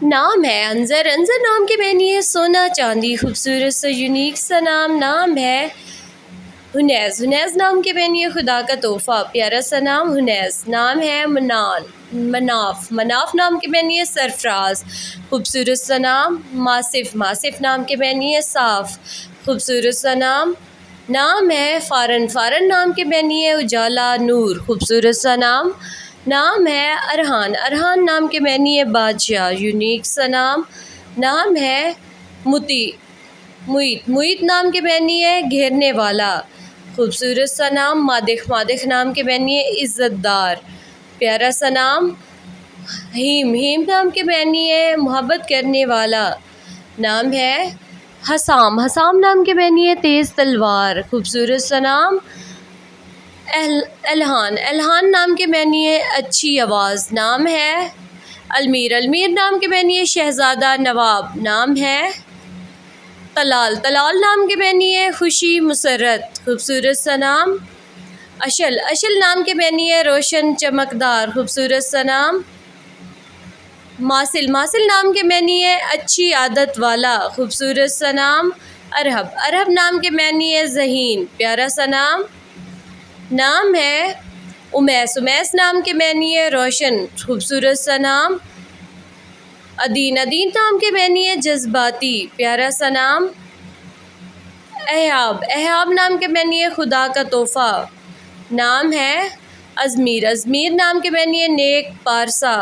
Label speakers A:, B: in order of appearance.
A: नाम है अंजर, अंजर नाम की बहनी है सोना चांदी खूबसूरत सा यूनिक सा नाम। नाम है हुनैस, हुनैस नाम की बहनी है खुदा का तोहफ़ा प्यारा सा नाम हुनैस। नाम है मनान, मनाफ, मनाफ नाम की बहनी है सरफराज खूबसूरत सा नाम। मासिफ, मासिफ नाम की बहनी है साफ खूबसूरत सा नाम। नाम है फ़ारन, फ़ारन नाम की बहनी है उजाला नूर खूबसूरत सा नाम। नाम है अरहान, अरहान नाम की बहनी है बादशाह यूनिक सा नाम। नाम है मुती, मुईत, मुईत नाम की बहनी है घेरने वाला खूबसूरत सा नाम। मादिख, मादिख नाम की बहनी है इज़्ज़तदार प्यारा सा नाम। हीम, हीम नाम की बहनी है मोहब्बत करने वाला। नाम है हसाम, हसाम नाम की बहनी है तेज़ तलवार खूबसूरत सा नाम। एलहान, एलहान नाम की बहनी है अच्छी आवाज़। नाम है अलमीर, अलमीर नाम की बहनी है शहज़ादा नवाब। नाम है तलाल, तलाल नाम की बहनी है खुशी मुसर्रत खूबसूरत सा नाम। अशल, अशल नाम की बहनी है रोशन चमकदार खूबसूरत सा नाम। मासिल, मासिल नाम की बहनी है अच्छी आदत वाला खूबसूरत सा नाम। अरहब, अरहब नाम की बहनी है ज़हीन प्यारा सा नाम। नाम है उमैस, उमैस नाम की बहनी है रोशन खूबसूरत सा नाम। अदीन, अदीन नाम की बहनी है जज्बाती प्यारा सा नाम। एहाब, एहाब नाम की बहनी है खुदा का तोहफ़ा। नाम है अज़मीर, अज़मीर नाम की बहनी है नेक पारसा